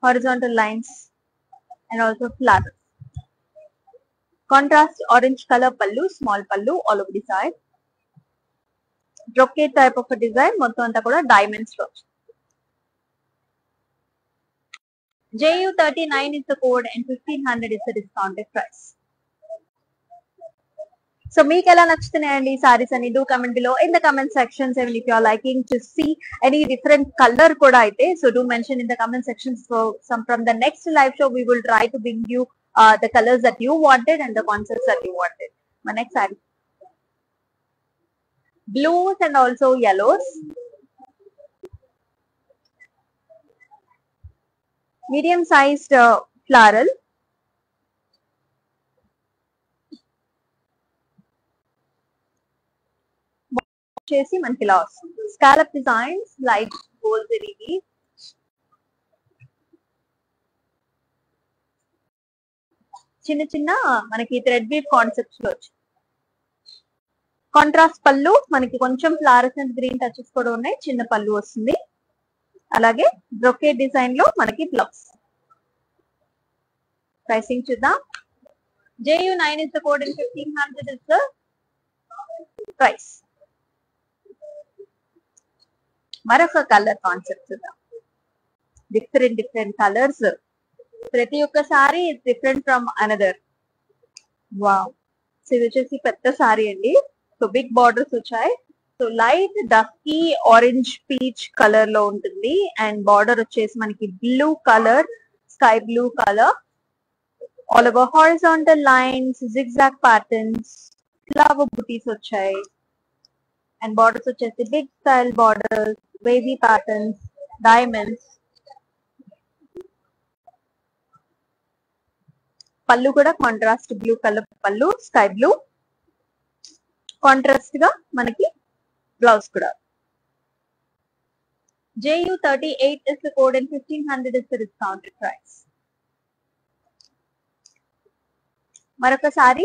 horizontal lines and also flowers. Contrast orange color pallu, small pallu all over the side. Brocade type of a design, మొత్తం అంతా కూడా diamond strokes. JU39 is the code and 1500 is the discounted price. So మీకు ఎలా నచ్చుతున్నాయండి ఈ సారీస్ అని do comment below in the comment sections. And if you are liking to see any different colour కూడా అయితే so do mention in the comment sections. So some from the next live show we will try to bring you the colors that you wanted and the concepts that you wanted. My next saree, blues and also yellows. Medium sized floral. చేసి మనకి ఇలా వస్తుంది స్కాలప్ డిజైన్స్ లైట్ గోల్డ్ జరీకి. చిన్న చిన్న మనకి థ్రెడ్ వీవ్ కాన్సెప్ట్స్ లో వచ్చి కాంట్రాస్ట్ పళ్ళు, మనకి కొంచెం ఫ్లారెసెంట్ గ్రీన్ టచెస్ కూడా ఉన్నాయి, చిన్న పళ్ళు వస్తుంది. అలాగే బ్రొకేడ్ డిజైన్ లో మనకి బ్లౌజ్. ప్రైసింగ్ చూద్దాం. JU9 is the code and 1500 is the price. మరొక కలర్ కాన్సెప్ట్ చూద్దాం. డిఫరెంట్ కలర్స్, ప్రతి ఒక్క sari is different from another. Wow, so ఇది వచ్చేసి పెద్ద సారీ అండి. సో బిగ్ బార్డర్స్ వచ్చాయి. So light dusky orange peach colour లో ఉంటుంది అండ్ బార్డర్ వచ్చేసి మనకి blue colour, sky blue colour, all over horizontal lines, zigzag patterns, flower బుటీస్ వచ్చాయి అండ్ బార్డర్స్ వచ్చేసి big style borders, wavy patterns, diamonds. పళ్ళు కూడా కాంట్రాస్ట్ బ్లూ కలర్ పళ్ళు, స్కై బ్లూ. కాంట్రాస్ట్ గా మనకి బ్లౌజ్ కూడా. JU38 is the code and 1500 is the discounted price. మరొక sorry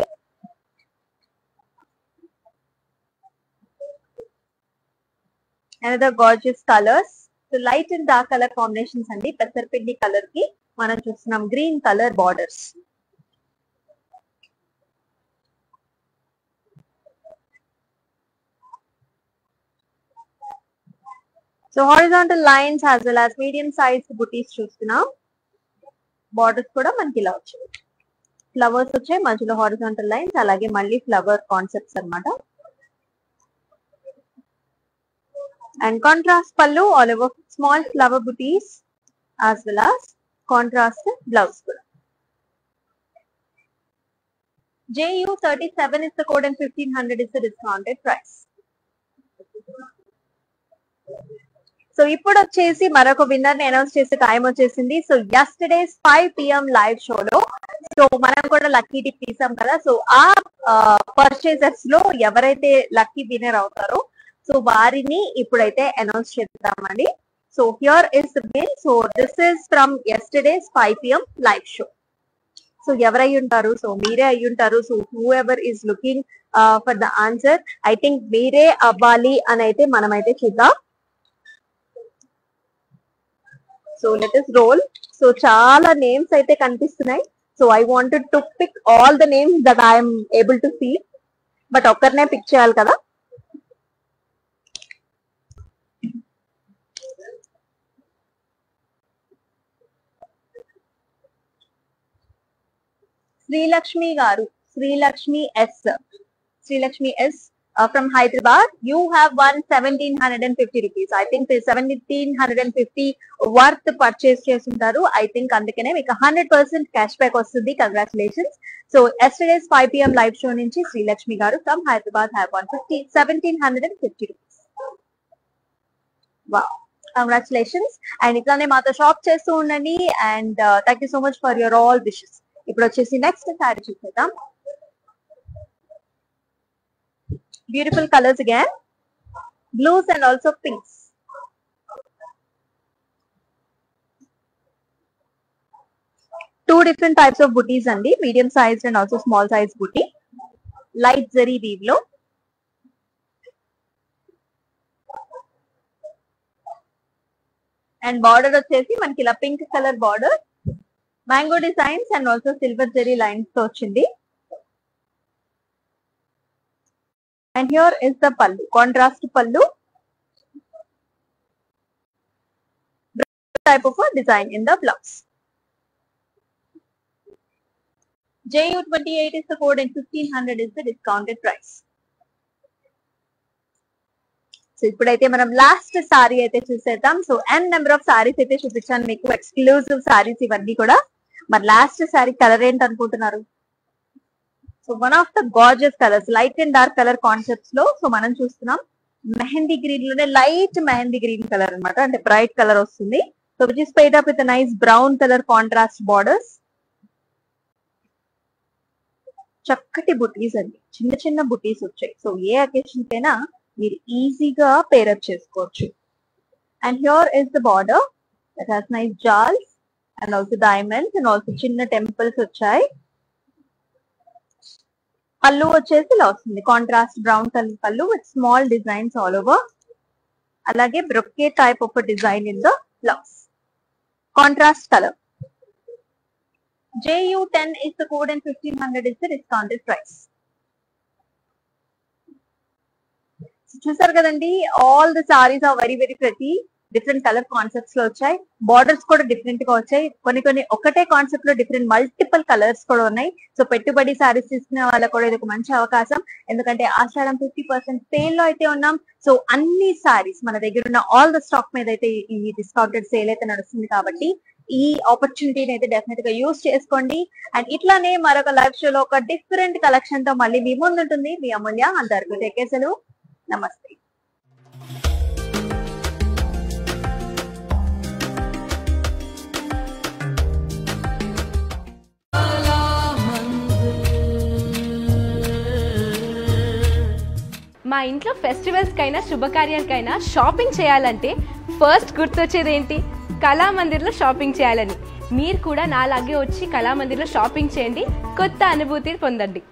another gorgeous colors. So light and dark color combinations అండి. పెసరపిండి కలర్ కి మనం చూస్తున్నాం green colour borders. So horizontal lines as well as medium size బుటీస్ చూస్తున్నాం. బార్డర్స్ కూడా మనకి ఇలా వచ్చాయి, ఫ్లవర్స్ వచ్చాయి, మధ్యలో హారిజాంటల్ లైన్స్, అలాగే మళ్ళీ ఫ్లవర్ కాన్సెప్ట్స్ అన్నమాట. అండ్ కాంట్రాస్ట్ పళ్ళు, ఆల్ ఓవర్ స్మాల్ ఫ్లవర్ బుటీస్ as well as contrast blouse కూడా. JU37 is the code and 1500 is the discounted price. So ఇప్పుడు వచ్చేసి మరొక విన్నర్ ని అనౌన్స్ చేసే టైం వచ్చేసింది. సో యస్టర్డేస్ 5 PM లైవ్ షోలో సో మనం కూడా లక్కీ టిప్ తీసాం కదా. సో ఆ పర్చేసర్స్ లో ఎవరైతే లక్కీ విన్నర్ అవుతారో సో వారిని ఇప్పుడైతే అనౌన్స్ చేద్దామండి. So here is the bill. So this is from yesterday's 5 p.m. live show. So ఎవరు అయి ఉంటారు? సో మీరే అయి ఉంటారు. So whoever is looking for the answer, I think మీరే అవ్వాలి అని అయితే మనమైతే చూద్దాం. So let us roll. So చాలా నేమ్స్ అయితే కనిపిస్తున్నాయి. So I wanted to pick all the names that I am able to see. But ఒక్కరినే పిక్ చేయాలి కదా. శ్రీలక్ష్మి గారు, Srilakshmi S, Srilakshmi S from Hyderabad. You have won 1750 rupees. I think 1750 worth purchase చేస్తుంటారు. I think అందుకనే మీకు 100% క్యాష్ బ్యాక్ వస్తుంది. Congratulations. So yesterday's 5 p.m. live show నుంచి శ్రీలక్ష్మి గారు from Hyderabad have won 1750 rupees. Wow. Congratulations. And ఇట్లానే మాతో షాప్ చేస్తూ ఉండండి. And thank you so much for your all wishes. ఇప్పుడు వచ్చేసి నెక్స్ట్ శారీ చూసేద్దాం. Beautiful colors again, blues and also pinks. Two different types of booties andi, medium sized and also small size booty. Light zari weave lo. And border వచ్చేసి మనకి ఇలా pink color border, mango designs and also silver zari lines తో వచ్చింది. And here is the pallu, contrast pallu, type of a design in the blouse. JU28 is the code and 1500 is the discounted price. So ఇప్పుడైతే మనం లాస్ట్ సారీ అయితే చూసేద్దాం. So n number of saris అయితే చూపించాను మీకు, ఎక్స్క్లూజివ్ సారీస్ ఇవన్నీ కూడా. మరి లాస్ట్ సారీ కలర్ ఏంటి అనుకుంటున్నారు? So one of the gorgeous colours, light and dark colour concepts లో సో మనం చూస్తున్నాం మెహందీ గ్రీన్ లోనే లైట్ మెహందీ గ్రీన్ కలర్ అన్నమాట, అంటే బ్రైట్ కలర్ వస్తుంది. So which is paid up with nice brown colour contrast borders. చక్కటి బుటీస్ అండి, చిన్న చిన్న బుటీస్ వచ్చాయి. సో ఏ అకేషన్ కైనా మీరు ఈజీగా పేరప్ చేసుకోవచ్చు. And here is the border that has nice జాల్స్ and also diamonds and also చిన్న టెంపుల్స్ వచ్చాయి. పల్లు వచ్చేసి ఇలా వస్తుంది, contrast brown colour pallu with small designs all over. అలాగే brocade type of design in the blouse, contrast colour. JU10 is the code and 1500 is the discounted price. చూసారు కదండి, all the saris are very very ప్రతి డిఫరెంట్ కలర్ కాన్సెప్ట్స్ లో వచ్చాయి. బార్డర్స్ కూడా డిఫరెంట్ గా వచ్చాయి. కొన్ని ఒకటే కాన్సెప్ట్ లో డిఫరెంట్ మల్టిపుల్ కలర్స్ కూడా ఉన్నాయి. సో పెట్టుబడి సారీస్ తీసుకునే వాళ్ళకి కూడా ఇది ఒక మంచి అవకాశం. ఎందుకంటే ఆషాఢం 50% సేల్ లో అయితే ఉన్నాం. సో అన్ని సారీస్ మన దగ్గర ఉన్న ఆల్ ద స్టాక్ మీద అయితే ఈ డిస్కౌంటెడ్ సేల్ అయితే నడుస్తుంది. కాబట్టి ఈ ఆపర్చునిటీని అయితే డెఫినెట్ గా యూజ్ చేసుకోండి. అండ్ ఇట్లానే మరొక లైవ్ షోలో ఒక డిఫరెంట్ కలెక్షన్ తో మళ్ళీ మీ ముందు ఉంటుంది మీ అమూల్య. అంతవరకు టేకేసలు, నమస్తే. మా ఇంట్లో ఫెస్టివల్స్కైనా శుభకార్యాలకైనా షాపింగ్ చేయాలంటే ఫస్ట్ గుర్తొచ్చేది ఏంటి? కళామందిర్లో షాపింగ్ చేయాలని. మీరు కూడా నాలాగే వచ్చి కళామందిర్లో షాపింగ్ చేయండి, కొత్త అనుభూతిని పొందండి.